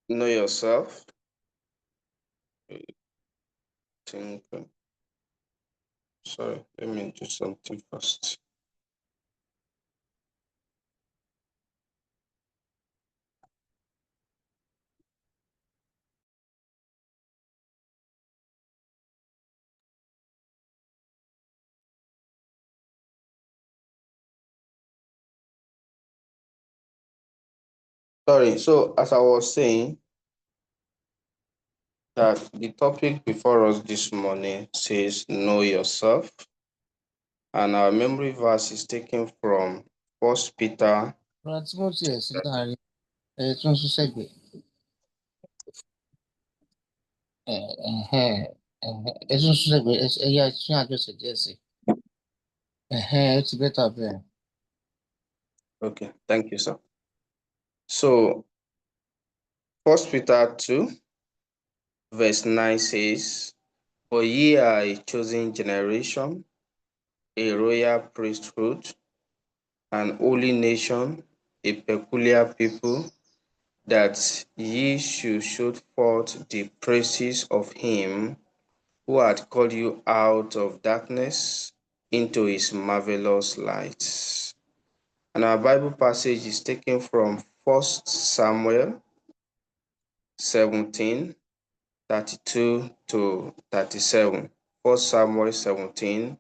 Know yourself. Think. Sorry, let me do something first. Sorry. So as I was saying, that the topic before us this morning says know yourself, and our memory verse is taken from 1 Peter. Okay, thank you, sir. So 1 Peter 2, verse 9 says, "For ye are a chosen generation, a royal priesthood, an holy nation, a peculiar people, that ye should show forth the praises of him who had called you out of darkness into his marvelous light." And our Bible passage is taken from 1 Samuel 17, 32 to 37. 1 Samuel 17,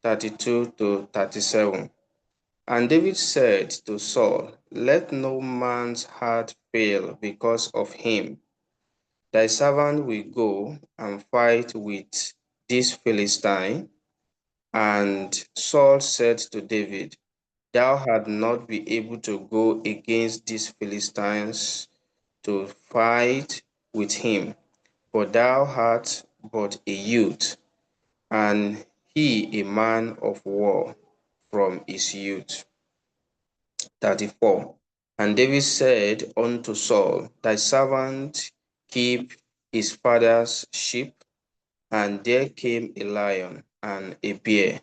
32 to 37. "And David said to Saul, Let no man's heart fail because of him. Thy servant will go and fight with this Philistine. And Saul said to David, Thou art not be able to go against these Philistines to fight with him, for thou art but a youth, and he a man of war from his youth." 34. "And David said unto Saul, Thy servant keep his father's sheep, and there came a lion and a bear,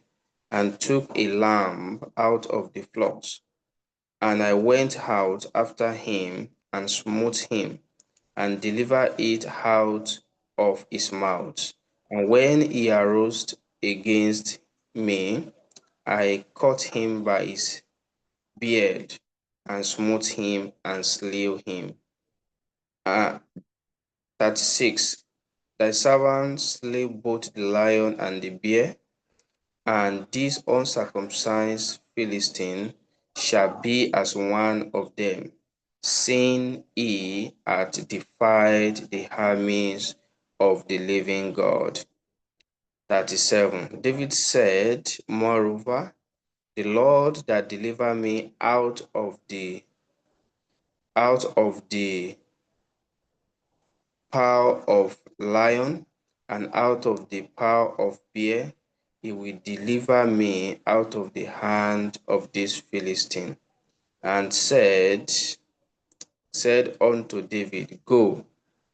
and took a lamb out of the flocks. And I went out after him, and smote him, and delivered it out of his mouth. And when he arose against me, I caught him by his beard, and smote him, and slew him." 36. "Thy servant slew both the lion and the bear, and this uncircumcised Philistine shall be as one of them, seeing he hath defied the armies of the living God." 37. "David said, Moreover, the Lord that delivered me out of the power of lion and out of the power of bear, he will deliver me out of the hand of this Philistine. And said unto David, Go,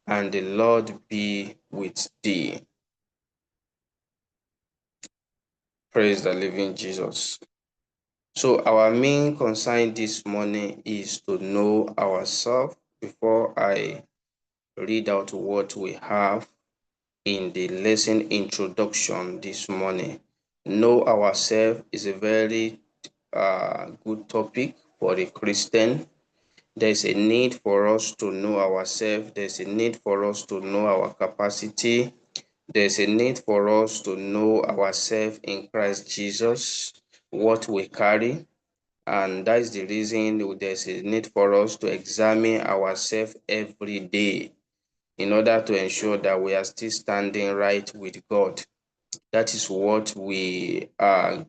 and the Lord be with thee." Praise the living Jesus. So our main concern this morning is to know ourselves. Before I read out what we have in the lesson introduction this morning, know ourselves is a very good topic for a Christian. There's a need for us to know ourselves. There's a need for us to know our capacity. There's a need for us to know ourselves in Christ Jesus, what we carry. And that's the reason there's a need for us to examine ourselves every day in order to ensure that we are still standing right with God. That is what we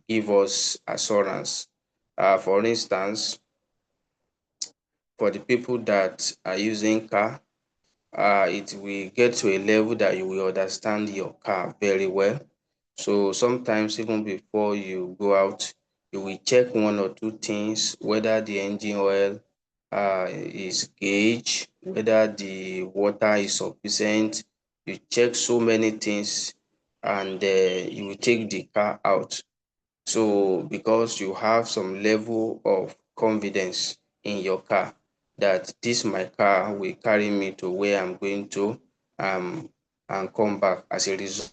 give us assurance. For instance, for the people that are using car, it will get to a level that you will understand your car very well. So sometimes even before you go out, you will check one or two things, whether the engine oil is gauged, whether the water is sufficient. You check so many things, and you will take the car out. So because you have some level of confidence in your car. that this my car will carry me to where I'm going to and come back. As a result,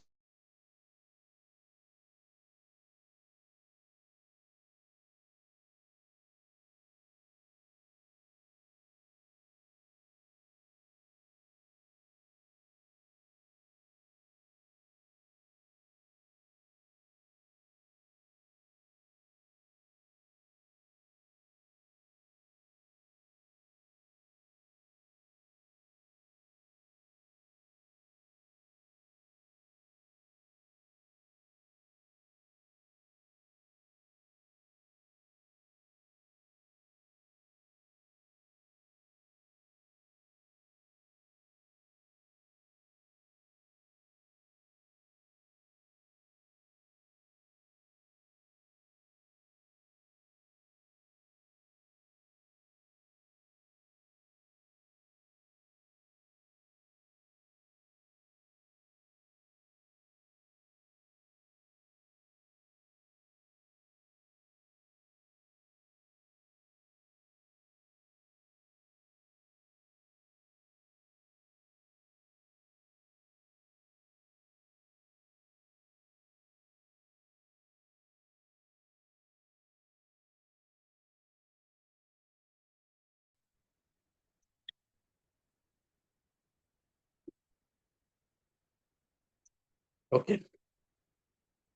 okay,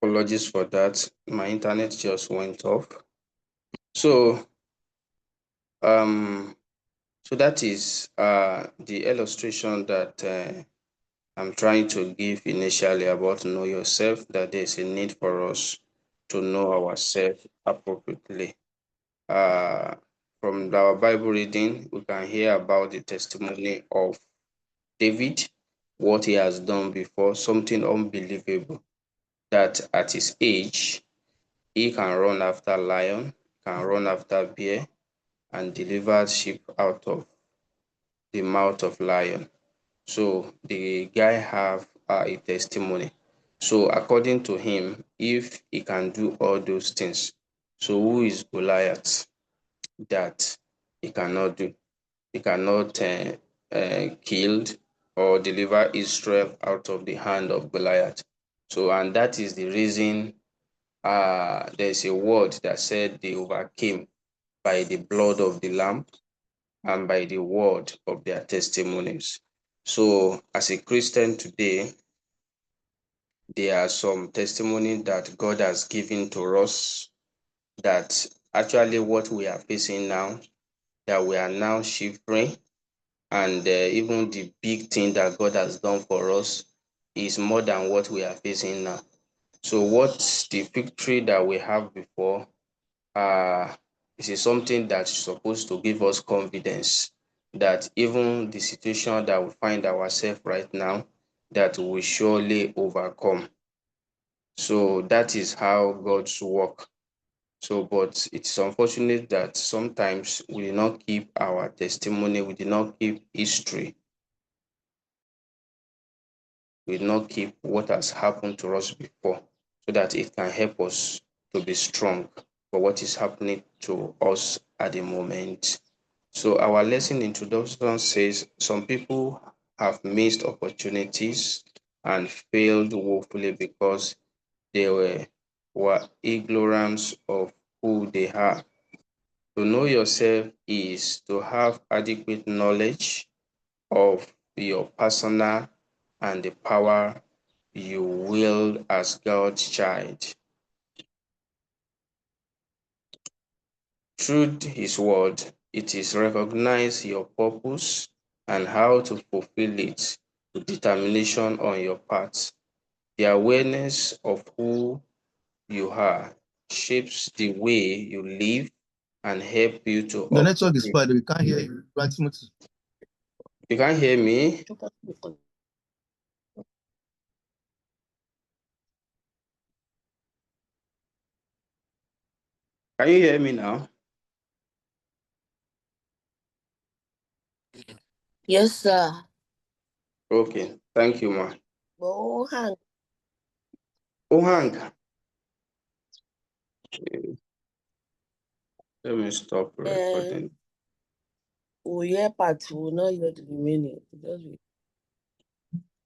apologies for that. My internet just went off. So so that is the illustration that I'm trying to give initially about know yourself, that there's a need for us to know ourselves appropriately. Uh, from our Bible reading, we can hear about the testimony of David, what he has done before, something unbelievable, that at his age, he can run after lion, can run after bear, and deliver sheep out of the mouth of lion. So the guy have a testimony. So according to him, if he can do all those things, so who is Goliath that he cannot do? He cannot killed or deliver Israel out of the hand of Goliath. So, and that is the reason there's a word that said they overcame by the blood of the Lamb and by the word of their testimonies. So, as a Christian today, there are some testimony that God has given to us that actually what we are facing now, that we are now shivering, and even the big thing that God has done for us is more than what we are facing now. So what the victory that we have before uh, is something that's supposed to give us confidence that even the situation that we find ourselves right now, that we will surely overcome. So that is how God's work. So, but it's unfortunate that sometimes we did not keep our testimony, we did not keep history, we did not keep what has happened to us before, so that it can help us to be strong for what is happening to us at the moment. So our lesson introduction says some people have missed opportunities and failed woefully because they were ignorant of who they are. To know yourself is to have adequate knowledge of your persona and the power you wield as God's child. Through His word, it is recognize your purpose and how to fulfill it with determination on your part. The awareness of who you are shapes the way you live and help you to The network is operate. bad. We can't hear you. You can't hear me? Can you hear me now? Yes, sir. Okay, thank you, ma. Ohang. Ohang. Let me stop recording. we'll hear part, we will not hear the remaining. Just